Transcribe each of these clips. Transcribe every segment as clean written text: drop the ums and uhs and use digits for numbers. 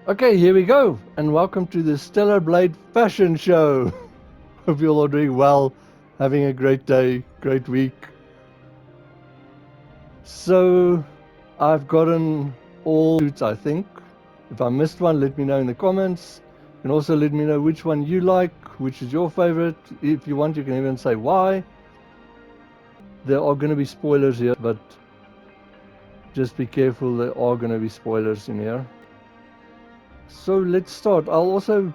Okay, here we go, and welcome to the Stellar Blade Fashion Show. Hope you're all doing well, having a great day, great week. So, I've gotten all suits, I think. If I missed one, let me know in the comments. And also let me know which one you like, which is your favorite. If you want, you can even say why. There are going to be spoilers here, but just be careful, there are going to be spoilers in here. So let's start. I'll also,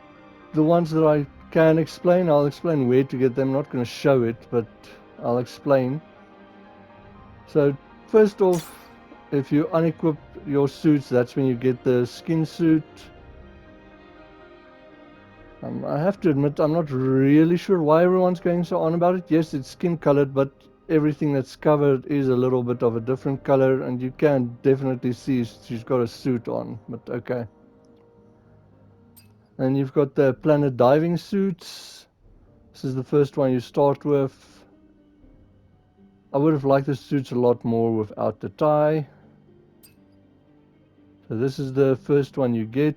the ones that I can explain, I'll explain where to get them. I'm not going to show it, but I'll explain. So first off, if you unequip your suits, that's when you get the skin suit. I have to admit, I'm not really sure why everyone's going so on about it. Yes, it's skin colored, but everything that's covered is a little bit of a different color, and you can definitely see she's got a suit on, but okay. And you've got the planet diving suits. This is the first one you start with. I would have liked the suits a lot more without the tie. So this is the first one you get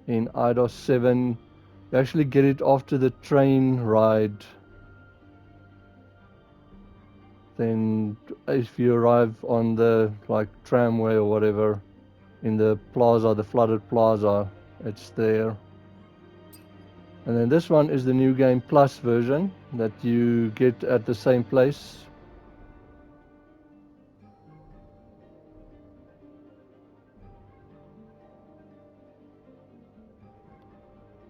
in Eidos 7. You actually get it after the train ride. Then if you arrive on the tramway or whatever in the plaza, the flooded plaza, it's there. And then this one is the New Game Plus version that you get at the same place.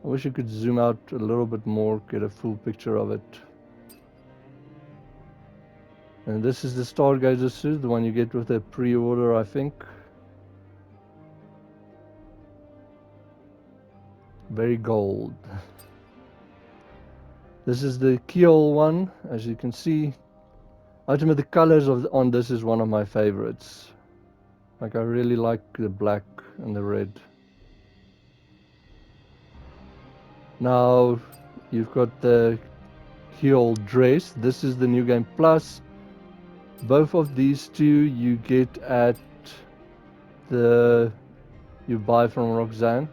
I wish you could zoom out a little bit more, get a full picture of it. And this is the Stargazer suit, the one you get with the pre-order, I think. Very gold. This is the Kiel one, as you can see. Ultimately, the colors on this is one of my favorites. Like, I really like the black and the red. Now, you've got the Kiel dress. This is the New Game Plus. Both of these two you get at you buy from Roxanne.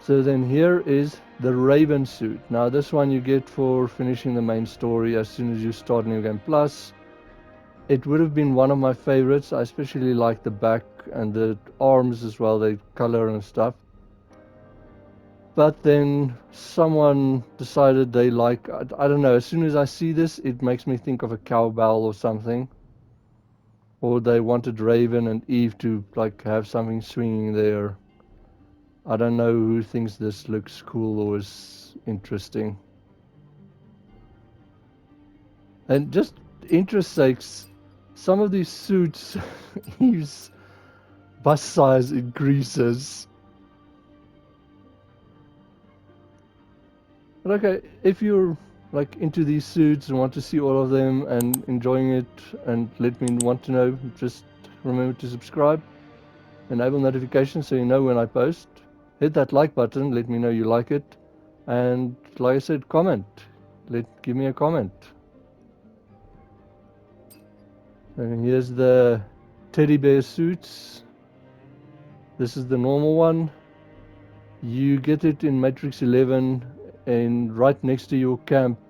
So then here is the Raven suit. Now this one you get for finishing the main story as soon as you start New Game Plus. It would have been one of my favorites. I especially like the back and the arms as well, the color and stuff. But then someone decided they like, I don't know, as soon as I see this, it makes me think of a cowbell or something. Or they wanted Raven and Eve to have something swinging there. I don't know who thinks this looks cool or is interesting. And just interest sakes, some of these suits use bust size increases. But okay, if you're into these suits and want to see all of them and enjoying it and let me want to know, just remember to subscribe, enable notifications so you know when I post. Hit that like button, let me know you like it, and like I said, comment. Give me a comment. And here's the teddy bear suits. This is the normal one. You get it in Matrix 11 and right next to your camp.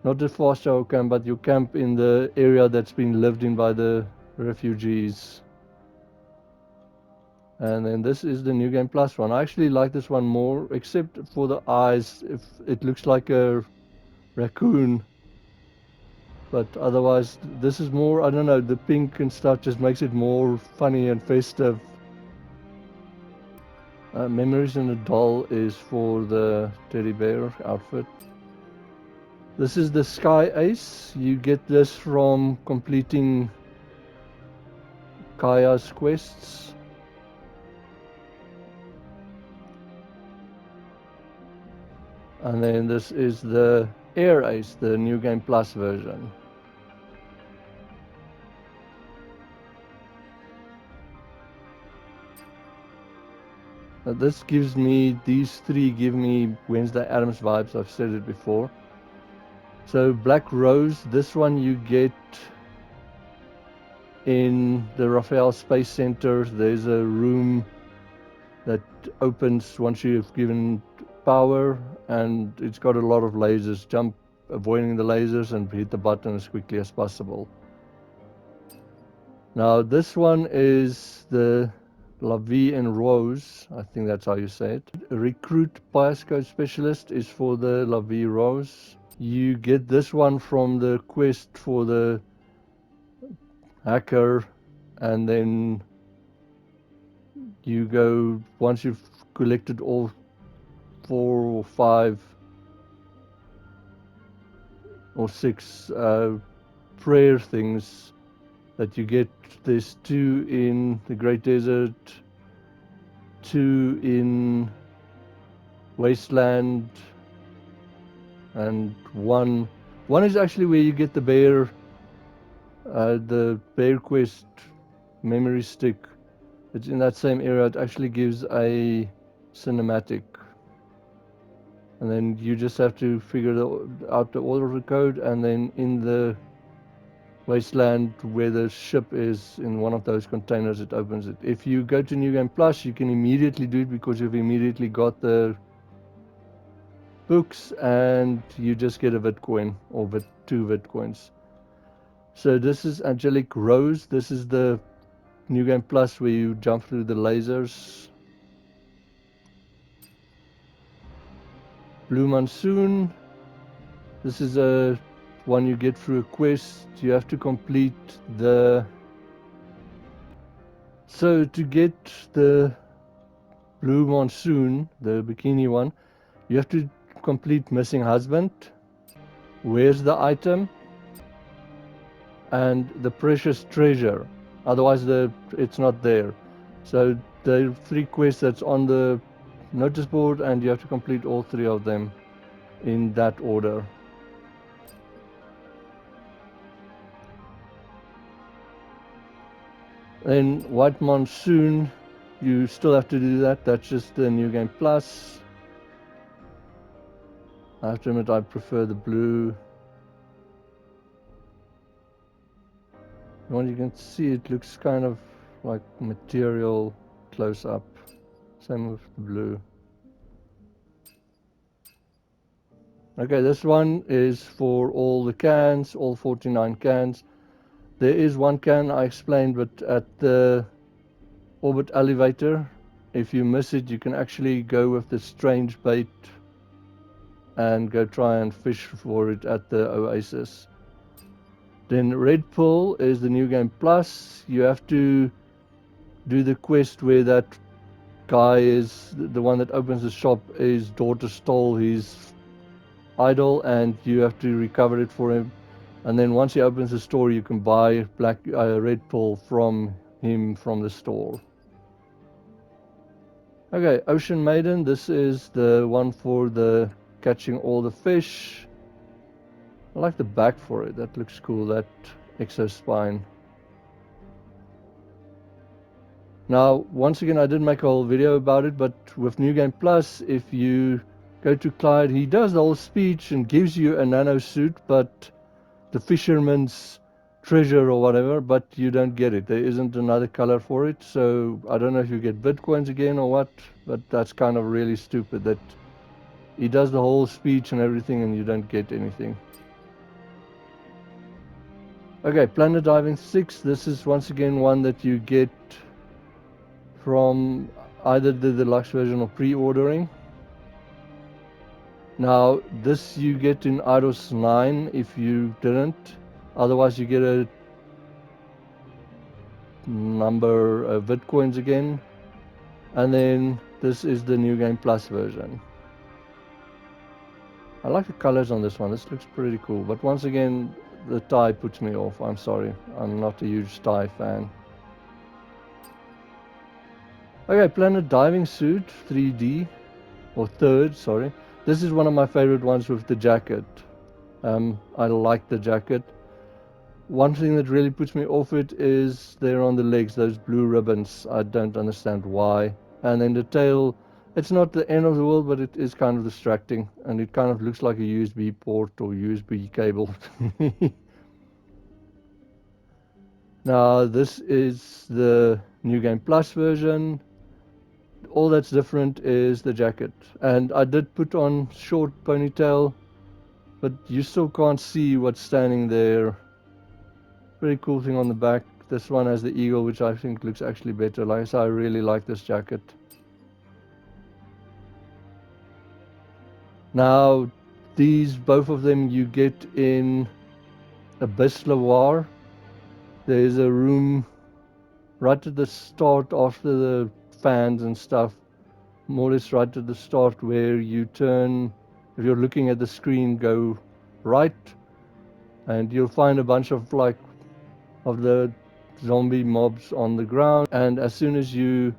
Not the fast travel camp, but your camp in the area that's been lived in by the refugees. And then this is the New Game Plus one. I actually like this one more, except for the eyes. If it looks like a raccoon. But otherwise, this is more, I don't know, the pink and stuff just makes it more funny and festive. Memories in a Doll is for the teddy bear outfit. This is the Sky Ace. You get this from completing Kaya's quests. And then this is the Air Ace, the New Game Plus version. Now this gives me, these three give me Wednesday Addams vibes, I've said it before. So Black Rose, this one you get in the Raphael Space Center, there's a room that opens once you've given power, and it's got a lot of lasers. Jump, avoiding the lasers, and hit the button as quickly as possible. Now this one is the La Vie en Rose, I think that's how you say it. Recruit Passcode Specialist is for the La Vie Rose. You get this one from the quest for the hacker, and then you go, once you've collected all 4 or 5 or 6 prayer things that you get. There's 2 in the Great Desert, 2 in Wasteland, and one is actually where you get the bear quest memory stick. It's in that same area. It actually gives a cinematic, and then you just have to figure out the order of the code, and then in the Wasteland where the ship is, in one of those containers, it opens it. If you go to New Game Plus, you can immediately do it because you've immediately got the books, and you just get a Bitcoin or 2 Bitcoins. So this is Angelic Rose. This is the New Game Plus where you jump through the lasers. Blue Monsoon. This is a one you get through a quest. You have to complete the... So to get the Blue Monsoon, the bikini one, you have to complete Missing Husband, Where's the Item, and the Precious Treasure. Otherwise it's not there. So there are 3 quests that's on the notice board, and you have to complete all 3 of them in that order. Then White Monsoon, you still have to do that. That's just the New Game Plus. I have to admit I prefer the blue. Well, you can see it looks kind of like material close up. Same with the blue. Okay, this one is for all the cans, all 49 cans. There is one can I explained, but at the orbit elevator, if you miss it, you can actually go with the strange bait and go try and fish for it at the oasis. Then Red Pill is the New Game Plus. You have to do the quest where that guy is, the one that opens the shop, his daughter stole his idol, and you have to recover it for him. And then once he opens the store, you can buy Red Pill from him from the store. Okay, Ocean Maiden, this is the one for the catching all the fish. I like the back for it, that looks cool, that Exo-Spine. Now, once again, I did make a whole video about it, but with New Game Plus, if you go to Clyde, he does the whole speech and gives you a nano suit, but the fisherman's treasure or whatever, but you don't get it. There isn't another color for it, so I don't know if you get Bitcoins again or what, but that's kind of really stupid that he does the whole speech and everything and you don't get anything. Okay, Planet Diving 6, this is once again one that you get from either the deluxe version or pre-ordering. Now, this you get in Eidos 9 if you didn't. Otherwise, you get a number of Bitcoins again. And then this is the New Game Plus version. I like the colors on this one. This looks pretty cool. But once again, the tie puts me off. I'm sorry. I'm not a huge tie fan. Okay, Planet Diving Suit 3D. Or 3rd, sorry. This is one of my favorite ones with the jacket. I like the jacket. One thing that really puts me off it is there on the legs, those blue ribbons. I don't understand why. And then the tail, it's not the end of the world, but it is kind of distracting. And it kind of looks like a USB port or USB cable. Now this is the New Game Plus version. All that's different is the jacket. And I did put on short ponytail, but you still can't see what's standing there. Very cool thing on the back. This one has the eagle, which I think looks actually better. Like I said, I really like this jacket. Now, these, both of them, you get in Abyss Loire. There's a room right at the start after the fans and stuff, more or less right at the start, where you turn, if you're looking at the screen, go right, and you'll find a bunch of the zombie mobs on the ground, and as soon as you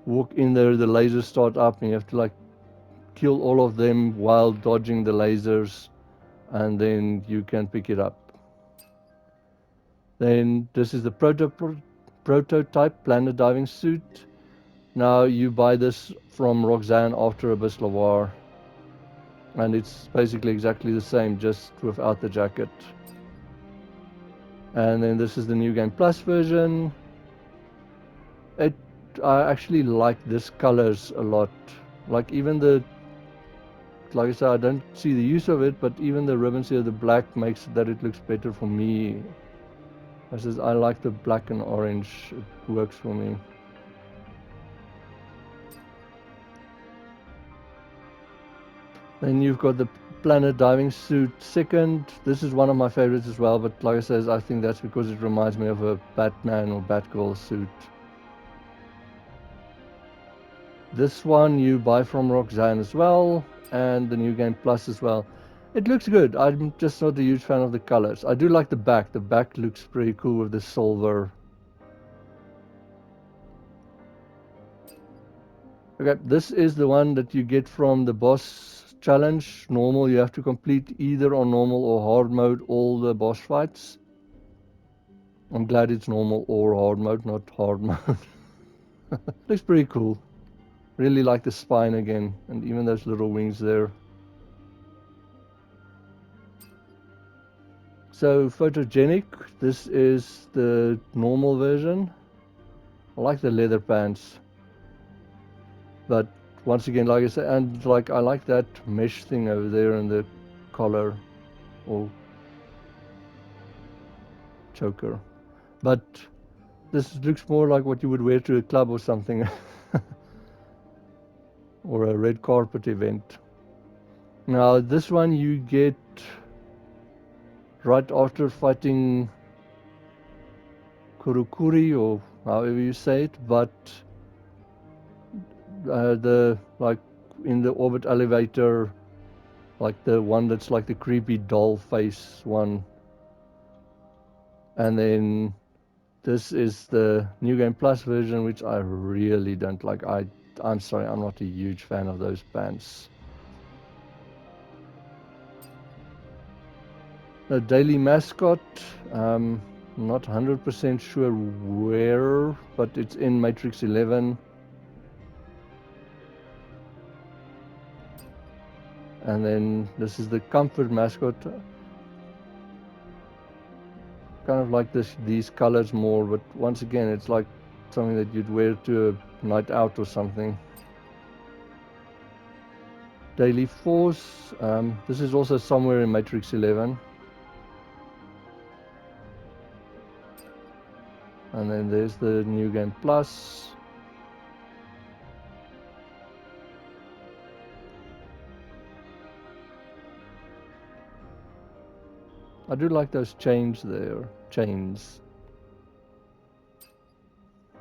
walk in there, the lasers start up and you have to kill all of them while dodging the lasers, and then you can pick it up. Then this is the prototype planet diving suit. Now you buy this from Roxanne after Abyss Loire, and it's basically exactly the same, just without the jacket. And then this is the New Game Plus version. I actually like this colors a lot. Like I said, I don't see the use of it, but even the ribbons here, the black makes that it looks better for me. I like the black and orange, it works for me. Then you've got the planet diving suit second. This is one of my favorites as well, but like I said, I think that's because it reminds me of a Batman or Batgirl suit. This one you buy from Roxanne as well, and the New Game Plus as well. It looks good. I'm just not a huge fan of the colors. I do like the back. The back looks pretty cool with the silver. Okay, this is the one that you get from the boss challenge. Normal, you have to complete either on normal or hard mode all the boss fights. I'm glad it's normal or hard mode, not hard mode. Looks pretty cool. Really like the spine again, and even those little wings there. So photogenic, this is the normal version. I like the leather pants, but once again, like I said, and I like that mesh thing over there in the collar or choker. But this looks more like what you would wear to a club or something, or a red carpet event. Now this one you get right after fighting Kurukuri, or however you say it, but in the orbit elevator, like the one that's like the creepy doll face one. And then this is the New Game Plus version, which I really don't like. I'm sorry, I'm not a huge fan of those pants. The daily mascot, not 100% sure where, but it's in Matrix 11. And then this is the comfort mascot. Kind of like these colors more, but once again, it's like something that you'd wear to a night out or something. Daily Force, this is also somewhere in Matrix 11. And then there's the New Game Plus. I do like those chains there. Chains.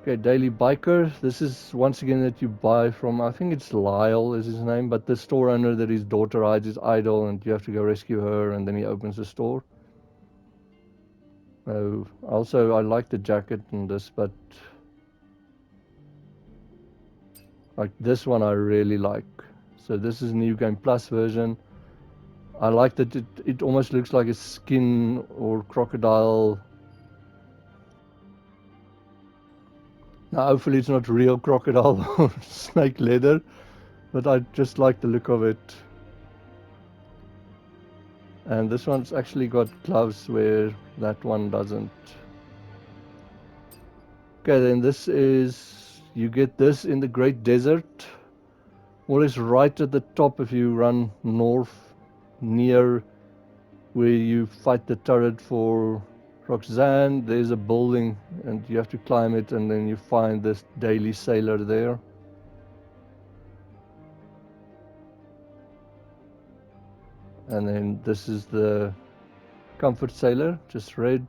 Okay, Daily Biker. This is once again that you buy from, I think it's Lyle is his name, but the store owner that his daughter hides is idle and you have to go rescue her, and then he opens the store. Also, I like the jacket in this, but like this one I really like. So this is New Game Plus version. I like that it almost looks like a skin or crocodile. Now hopefully it's not real crocodile or snake leather, but I just like the look of it. And this one's actually got gloves where that one doesn't. Okay, then this is, you get this in the Great Desert, more or less right at the top if you run north, near where you fight the turret for Roxanne. There's a building and you have to climb it, and then you find this daily sailor there. And then this is the comfort sailor, just red.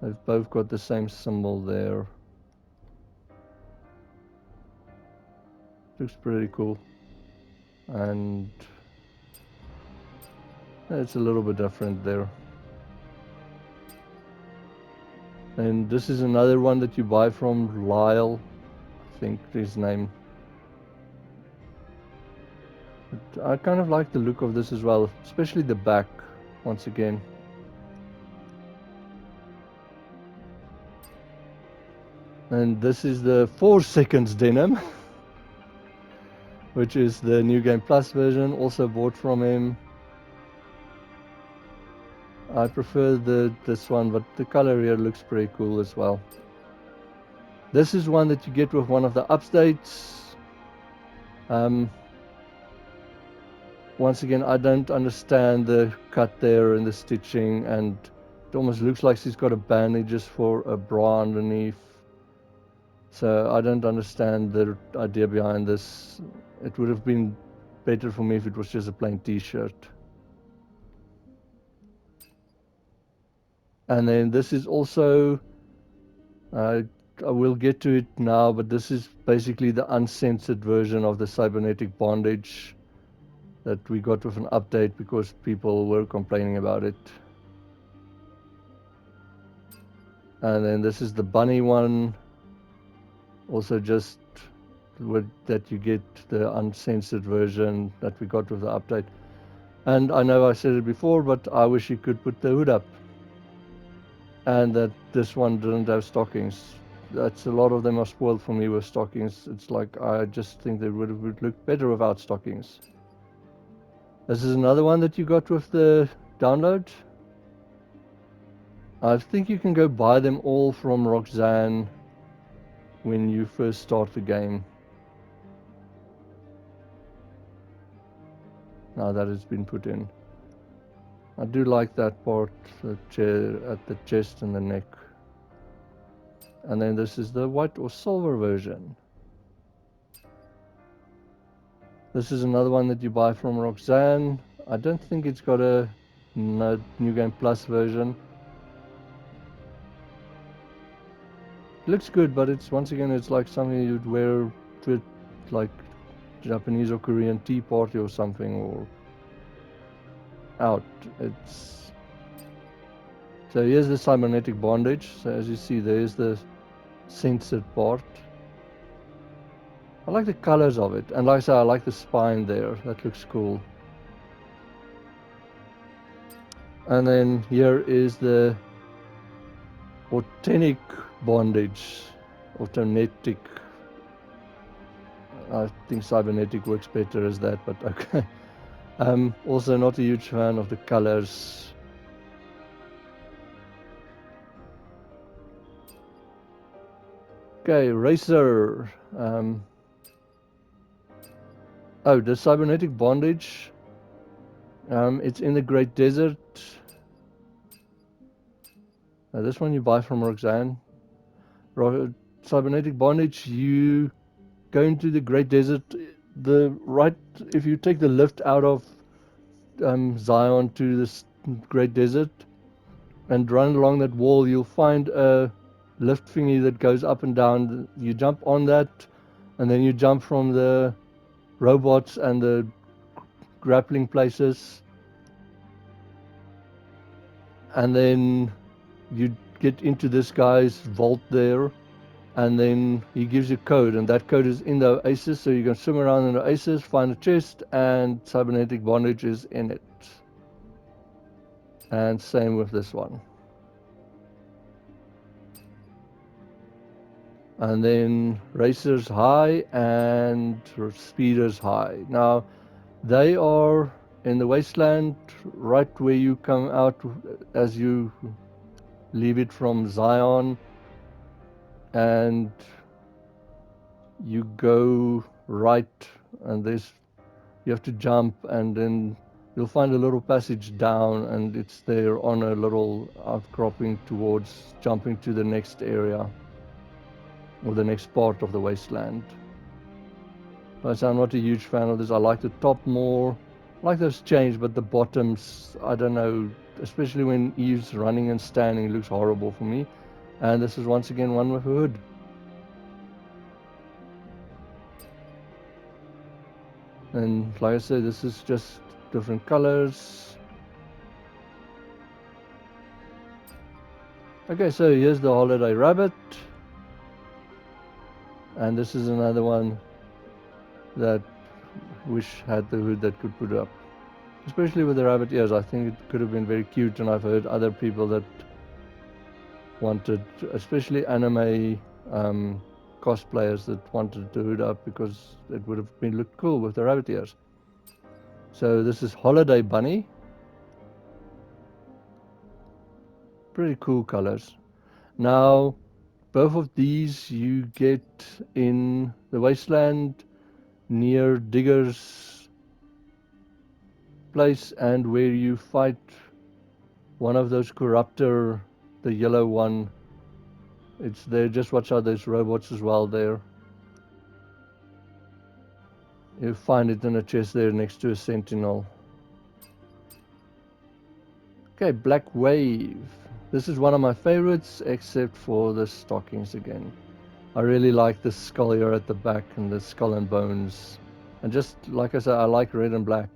They've both got the same symbol there. Looks pretty cool. And it's a little bit different there. And this is another one that you buy from Lyle, I think his name. But I kind of like the look of this as well, especially the back, once again. And this is the 4 seconds denim, which is the New Game Plus version, also bought from him. I prefer this one, but the color here looks pretty cool as well. This is one that you get with one of the updates. Once again, I don't understand the cut there and the stitching, and it almost looks like she's got a bandage for a bra underneath. So I don't understand the idea behind this. It would have been better for me if it was just a plain t-shirt. And then this is also, I will get to it now, but this is basically the uncensored version of the cybernetic bondage that we got with an update because people were complaining about it. And then this is the bunny one, also just that you get the uncensored version that we got with the update. And I know I said it before, but I wish you could put the hood up. And that this one didn't have stockings. That's a lot of them are spoiled for me with stockings. It's like I just think they would look better without stockings. This is another one that you got with the download. I think you can go buy them all from Roxanne when you first start the game. Now that it's been put in. I do like that part, the chair at the chest and the neck. And then this is the white or silver version. This is another one that you buy from Roxanne. I don't think it's got a New Game Plus version. It looks good, but it's once again, it's like something you'd wear to like Japanese or Korean tea party or something, or out. It's so here's the cybernetic bondage. So as you see, there's the censored part. I like the colors of it, and like I said, I like the spine there. That looks cool. And then here is the authentic bondage, autonetic. I think cybernetic works better as that, but okay. Also not a huge fan of the colors. Okay, Racer. Oh, the cybernetic bondage. It's in the Great Desert. This one you buy from Roxanne. Cybernetic bondage, you go into the Great Desert. If you take the lift out of Zion to this Great Desert and run along that wall, you'll find a lift thingy that goes up and down. You jump on that, and then you jump from the robots and the grappling places, and then you get into this guy's vault there, and then he gives you a code, and that code is in the Oasis, so you can swim around in the Oasis, find a chest, and cybernetic bondage is in it. And same with this one. And then Racer's high and Speeder's high. Now, they are in the wasteland, right where you come out as you leave it from Zion. and you go right, and you have to jump, and then you'll find a little passage down, and it's there on a little outcropping towards jumping to the next area or the next part of the wasteland. But I'm not a huge fan of this. I like the top more. I like those chains, but the bottoms, I don't know, especially when Eve's running and standing, it looks horrible for me. And this is once again one with a hood. And like I said, this is just different colors. Okay, so here's the holiday rabbit. And this is another one that wish had the hood that could put up. Especially with the rabbit ears, I think it could have been very cute, and I've heard other people that wanted, especially anime cosplayers, that wanted the hood up because it would have been looked cool with the rabbit ears. So this is Holiday Bunny. Pretty cool colors. Now, both of these you get in the wasteland near Digger's place, and where you fight one of those corruptor, the yellow one. It's there. Just watch out, there's robots as well there. You find it in a chest there next to a sentinel. Okay, Black Wave. This is one of my favorites, except for the stockings again. I really like the skull here at the back and the skull and bones. And just like I said, I like red and black.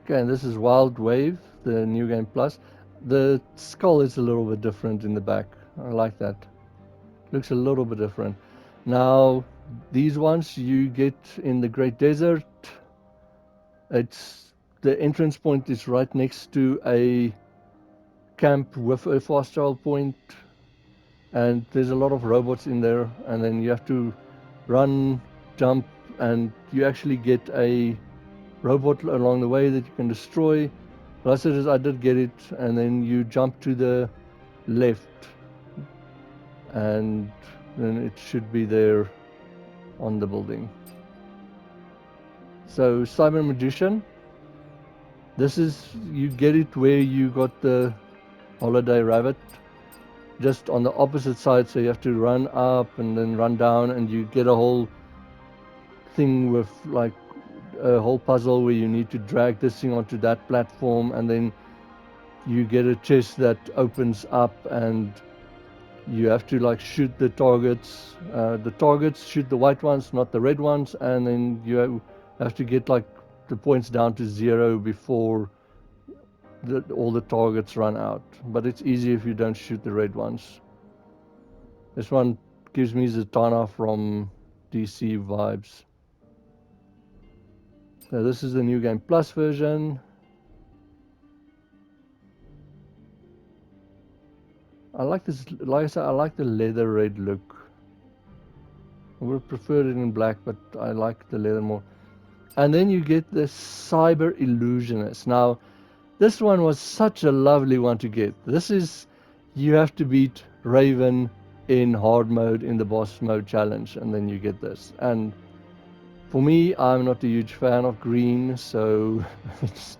Okay, and this is Wild Wave, the new game plus. The skull is a little bit different in the back. I like that. Looks a little bit different. Now, these ones you get in the Great Desert. It's the entrance point is right next to a camp with a fast travel point, and there's a lot of robots in there, and then you have to run, jump, and you actually get a robot along the way that you can destroy. But I said I did get it, and then you jump to the left, and then it should be there on the building. So Cyber Magician, this is, you get it where you got the holiday rabbit, just on the opposite side, so you have to run up and then run down, and you get a whole thing with like a whole puzzle where you need to drag this thing onto that platform, and then you get a chest that opens up, and you have to like shoot the targets. The targets shoot the white ones, not the red ones, and then you have to get like the points down to 0 before all the targets run out. But it's easy if you don't shoot the red ones. This one gives me Zatanna from DC vibes. So this is the new game plus version. I like this, like I said, I like the leather red look. I would have preferred it in black, but I like the leather more. And then you get the Cyber Illusionist. Now, this one was such a lovely one to get. This is, you have to beat Raven in hard mode in the boss mode challenge, and then you get this. And for me, I'm not a huge fan of green, so it's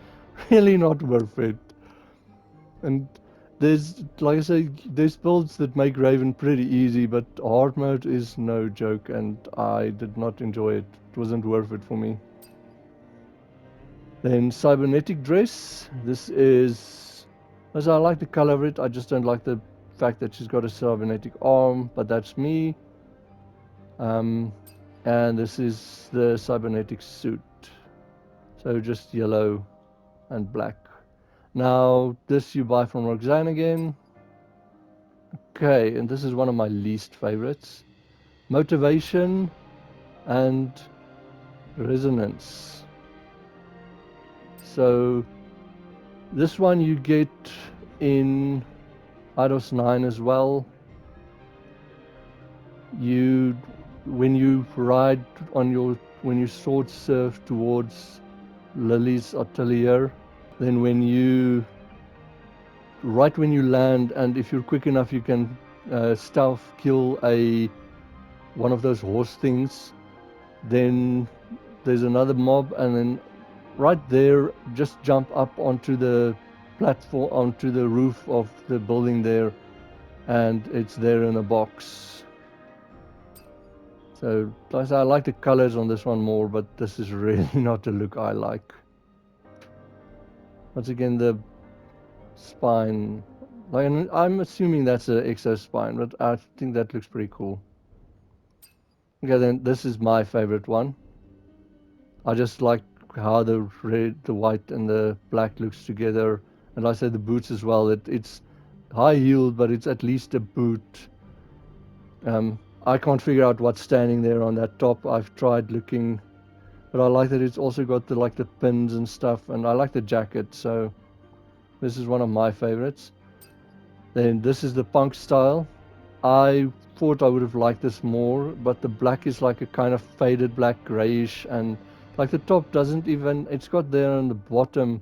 really not worth it. And there's, like I say, there's builds that make Raven pretty easy, but hard mode is no joke, and I did not enjoy it. It wasn't worth it for me. Then Cybernetic Dress. This is, as I like the color of it, I just don't like the fact that she's got a cybernetic arm, but that's me. And this is the cybernetic suit. So just yellow and black. Now, this you buy from Roxanne again. Okay, and this is one of my least favorites. Motivation and Resonance. So, this one you get in Eidos 9 as well. when you ride when you sword surf towards Lily's atelier, then right when you land, and if you're quick enough, you can stealth kill one of those horse things. Then there's another mob, and then right there, just jump up onto the platform, onto the roof of the building there, and it's there in a box. So, like I said, I like the colors on this one more, but this is really not the look I like. Once again, the spine, like, I'm assuming that's an Exo-Spine, but I think that looks pretty cool. Okay, then this is my favorite one. I just like how the red, the white, and the black looks together, and like I said, the boots as well. It's high heeled, but it's at least a boot. I can't figure out what's standing there on that top. I've tried looking, but I like that it's also got the pins and stuff, and I like the jacket. So this is one of my favorites. Then this is the punk style. I thought I would have liked this more, but the black is like a kind of faded black grayish, and like the top doesn't even, it's got there on the bottom,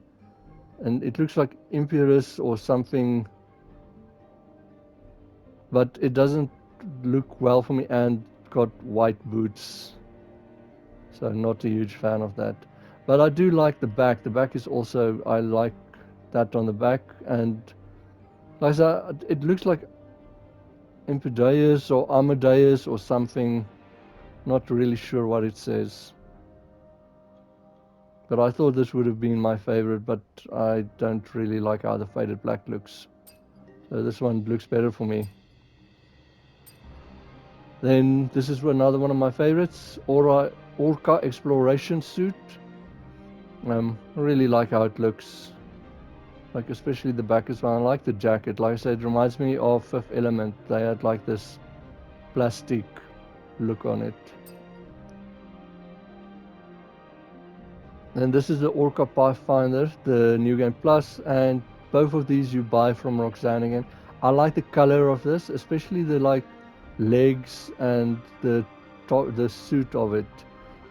and it looks like Imperius or something, but it doesn't look well for me, and got white boots, so not a huge fan of that. But I do like the back. The back is also, I like that on the back, and like I said, it looks like Imperius or Amadeus or something. Not really sure what it says. But I thought this would have been my favorite, but I don't really like how the faded black looks. So this one looks better for me. Then this is another one of my favorites, Orca Exploration Suit. I really like how it looks. Like especially the back as well. I like the jacket. Like I said, it reminds me of Fifth Element. They had like this plastic look on it. And this is the Orca Pathfinder, the New Game Plus, and both of these you buy from Roxanne again. I like the color of this, especially the legs and the suit of it.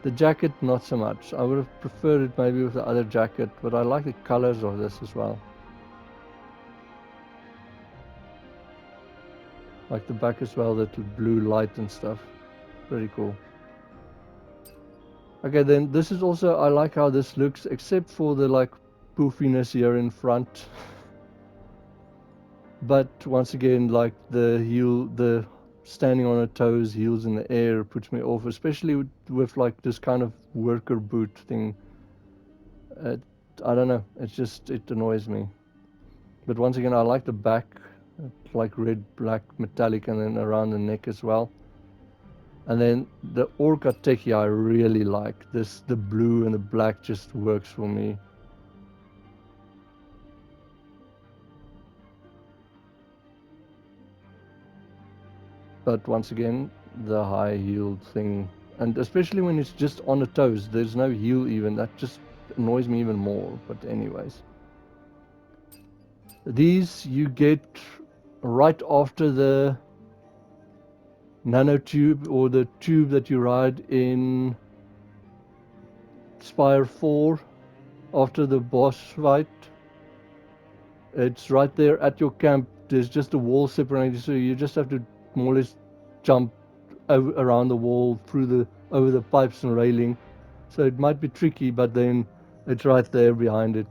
The jacket, not so much. I would have preferred it maybe with the other jacket, but I like the colors of this as well. Like the back as well, that blue light and stuff. Pretty cool. Okay, then this is also, I like how this looks, except for the poofiness here in front. But once again, like the standing on her toes, heels in the air, puts me off, especially with like this kind of worker boot thing. I don't know, it annoys me. But once again, I like the back, like red, black, metallic, and then around the neck as well. And then the Orca Techie I really like. The blue and the black just works for me. But once again, the high heel thing, and especially when it's just on the toes, there's no heel even, that just annoys me even more. But anyways, these you get right after the nano tube, or the tube that you ride in Spire 4 after the boss fight. It's right there at your camp. There's just a wall separating, so you just have to more or less jump around the wall, over the pipes and railing. So it might be tricky, but then it's right there behind it.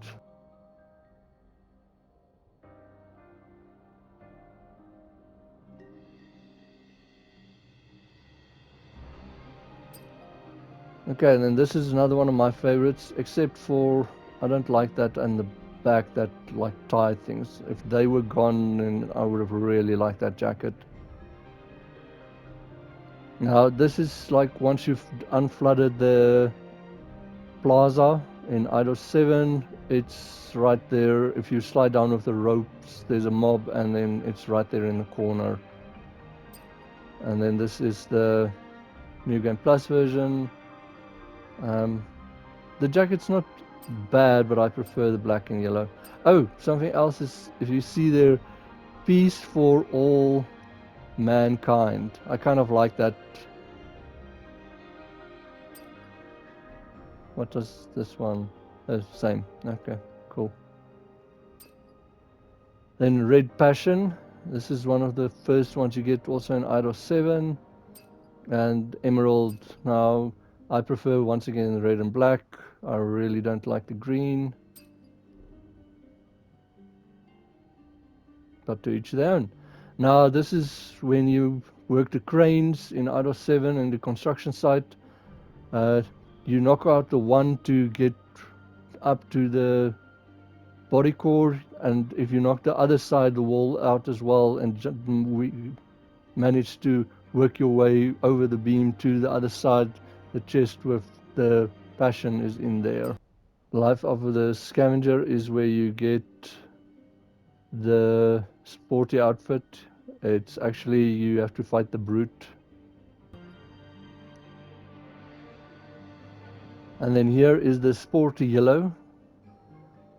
Okay, and then this is another one of my favorites, except for I don't like that and the back, that tie things. If they were gone, then I would have really liked that jacket. Now this is like once you've unflooded the plaza in Eidos 7, it's right there. If you slide down with the ropes, there's a mob, and then it's right there in the corner. And then this is the New Game Plus version. The jacket's not bad, but I prefer the black and yellow. Oh, something else is, if you see there, peace for all mankind. I kind of like that. What does this one? Oh, same. Okay, cool. Then Red Passion. This is one of the first ones you get also in Eidos 7. And Emerald. Now, I prefer once again the red and black. I really don't like the green. But to each their own. Now, this is when you work the cranes in Eidos 7 in the construction site. You knock out the one to get up to the body core, and if you knock the other side the wall out as well, and we manage to work your way over the beam to the other side, the chest with the passion is in there. Life of the scavenger is where you get the sporty outfit. It's actually you have to fight the brute. And then here is the sporty yellow.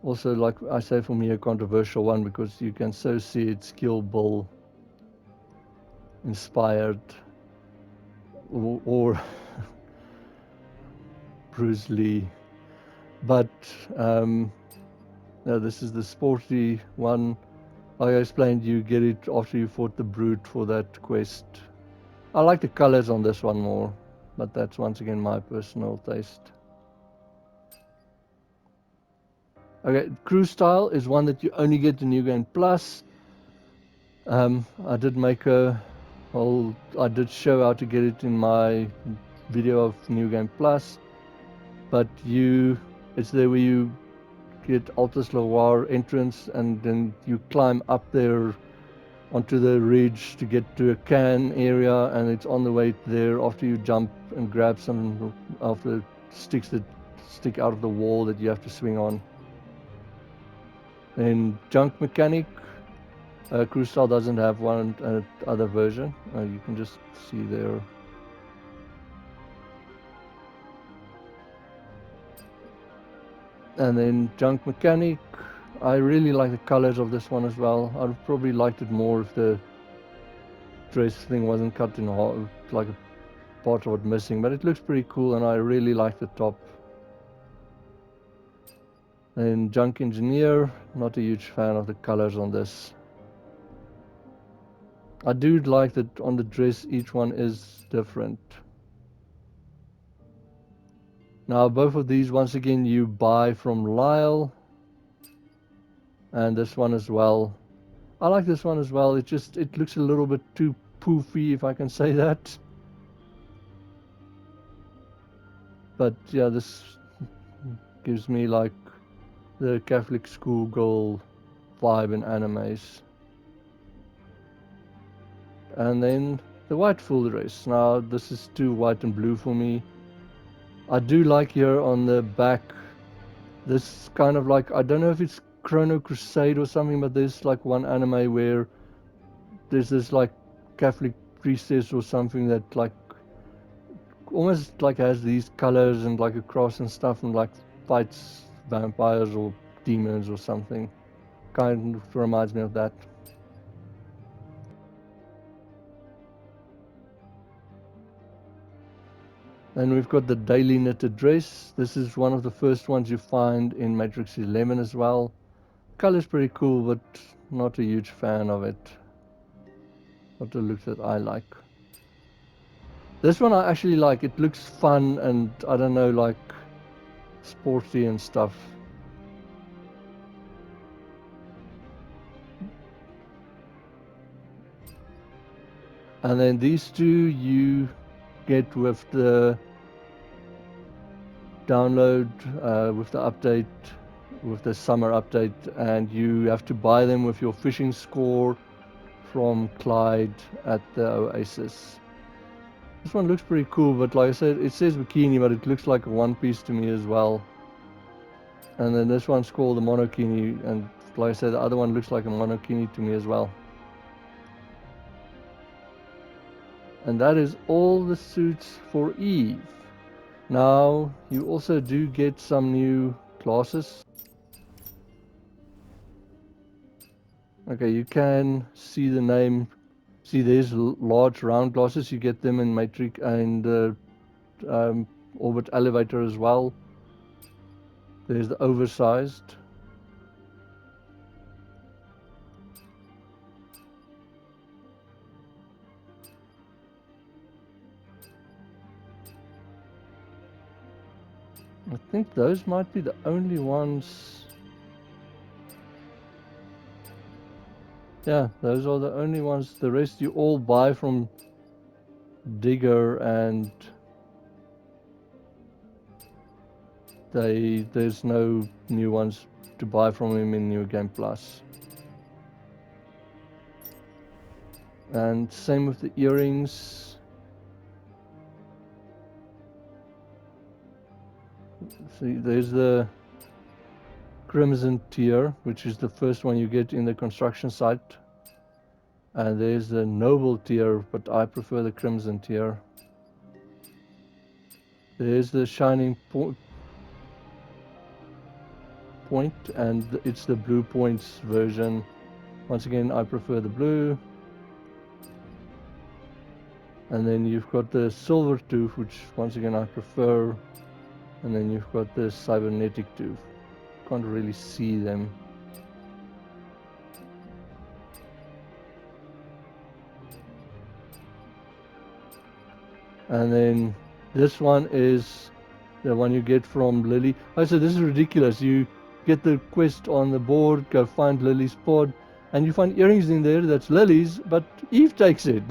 Also, like I say, for me a controversial one because you can so see it's Kill Bill inspired or Bruce Lee. But no, this is the sporty one. Like I explained, you get it after you fought the brute for that quest. I like the colors on this one more, but that's once again my personal taste. Okay, Cruise Style is one that you only get in New Game Plus. I did make a whole, I did show how to get it in my video of New Game Plus, but it's there where you get Altus Loire entrance and then you climb up there onto the ridge to get to a can area, and it's on the way there after you jump and grab some of the sticks that stick out of the wall that you have to swing on. Then Junk Mechanic, Cruise Style doesn't have one other version. You can just see there. And then Junk Mechanic, I really like the colors of this one as well. I'd probably liked it more if the dress thing wasn't cut in half, like a part of it missing, but it looks pretty cool and I really like the top. And Junk Engineer, not a huge fan of the colors on this. I do like that on the dress each one is different. Now both of these once again you buy from Lyle, and this one as well. I like this one as well. It looks a little bit too poofy, if I can say that. But yeah, this gives me like the Catholic schoolgirl vibe in animes. And then the white full dress. Now this is too white and blue for me. I do like here on the back this kind of like, I don't know if it's Chrono Crusade or something, but there's like one anime where there's this like Catholic priestess or something that like almost like has these colors and like a cross and stuff and like fights vampires or demons or something. Kind of reminds me of that. And we've got the daily knitted dress. This is one of the first ones you find in Matrix 11 as well. Color's pretty cool, but not a huge fan of it. Not the look that I like. This one I actually like. It looks fun and I don't know, like sporty and stuff. And then these two you get with the download, with the update, with the summer update, and you have to buy them with your fishing score from Clyde at the Oasis. This one looks pretty cool, but like I said, it says bikini, but it looks like a one piece to me as well. And then this one's called the monokini, and like I said, the other one looks like a monokini to me as well. And that is all the suits for Eve. Now, you also do get some new classes. Okay, you can see the name See, there's large round glasses. You get them in Matrix and Orbit Elevator as well. There's the oversized. I think those might be the only ones. Yeah, those are the only ones. The rest you all buy from Digger, and there's no new ones to buy from him in New Game Plus. And same with the earrings. See, there's the Crimson tier, which is the first one you get in the construction site. And there's the Noble tier, but I prefer the Crimson tier. There's the Shining Point, and it's the Blue Points version. Once again, I prefer the blue. And then you've got the Silver Tooth, which once again I prefer. And then you've got the Cybernetic Tooth. Can't really see them. And then this one is the one you get from Lily. I said, this is ridiculous. You get the quest on the board, go find Lily's pod, and you find earrings in there that's Lily's, but Eve takes it.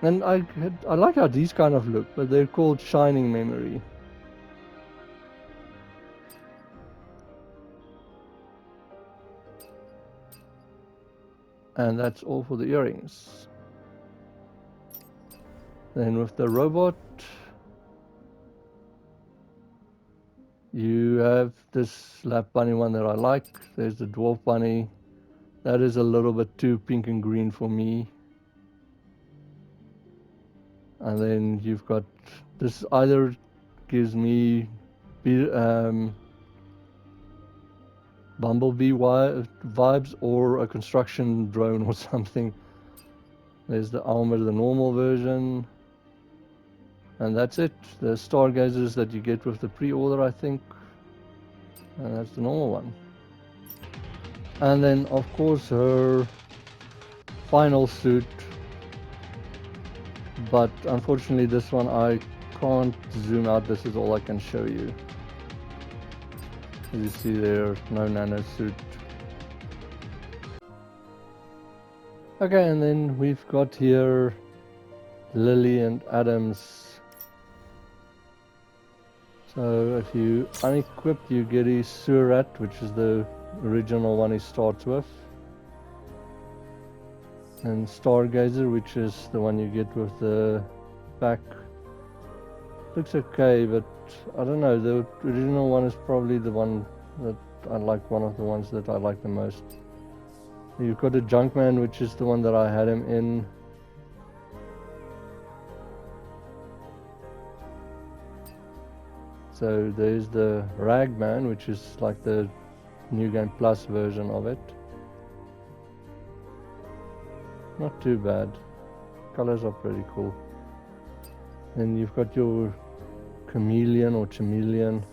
And I like how these kind of look, but they're called Shining Memory. And that's all for the earrings. Then with the robot, you have this lap bunny one that I like. There's the dwarf bunny. That is a little bit too pink and green for me. And then you've got this, either gives me Bumblebee vibes or a construction drone or something. There's the armor, the normal version. And that's it. The stargazers that you get with the pre-order, I think. And that's the normal one. And then, of course, her final suit. But unfortunately, this one I can't zoom out. This is all I can show you. As you see there, no nano suit. Okay, and then we've got here Lily and Adam's. So if you unequip, you get his Surat, which is the original one he starts with. And Stargazer, which is the one you get with the back. Looks okay, but I don't know, the original one is probably the one that I like, one of the ones that I like the most. You've got a Junkman, which is the one that I had him in. So there's the Ragman, which is like the New Game Plus version of it. Not too bad. Colors are pretty cool. Then you've got your Chameleon or Chameleon.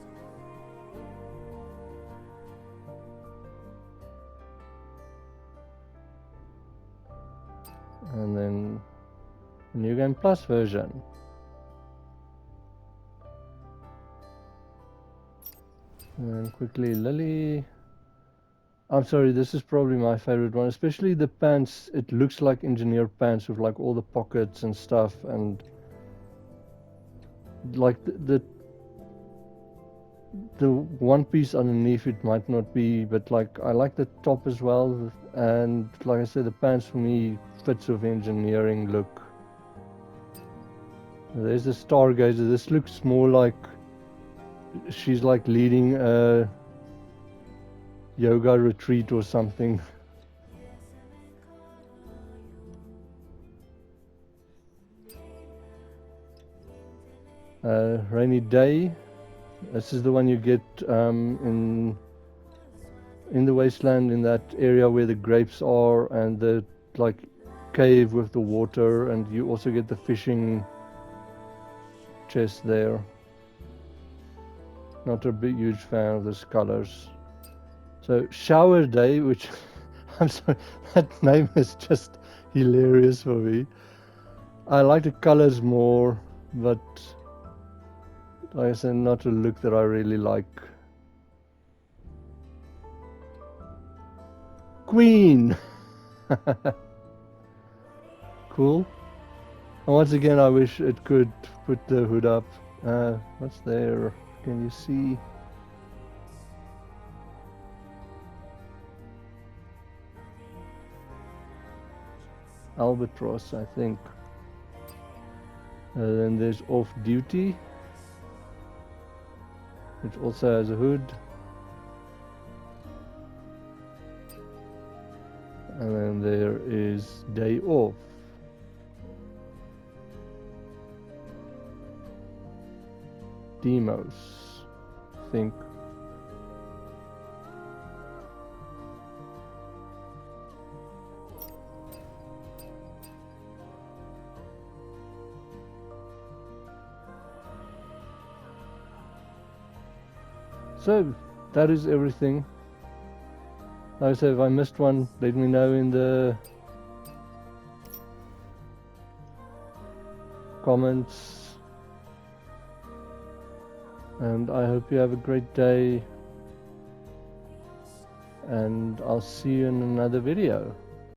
And then the New Game Plus version. And then quickly Lily. I'm sorry, this is probably my favorite one, especially the pants. It looks like engineer pants with like all the pockets and stuff, and like the one piece underneath it might not be, but like I like the top as well. And like I said, the pants for me fits with engineering look. There's the Stargazer. This looks more like she's like leading a yoga retreat or something. Rainy Day. This is the one you get in the wasteland, in that area where the grapes are, and the like cave with the water, and you also get the fishing chest there. Not a big huge fan of these colors. So shower day, which I'm sorry, that name is just hilarious for me. I like the colors more, but like I said, not a look that I really like. Queen! Cool. And once again, I wish it could put the hood up. What's there? Can you see? Albatross, I think. Then there's off duty, which also has a hood. And then there is day off. Demos, I think. So that is everything. Like I said, if I missed one, let me know in the comments. And I hope you have a great day. And I'll see you in another video.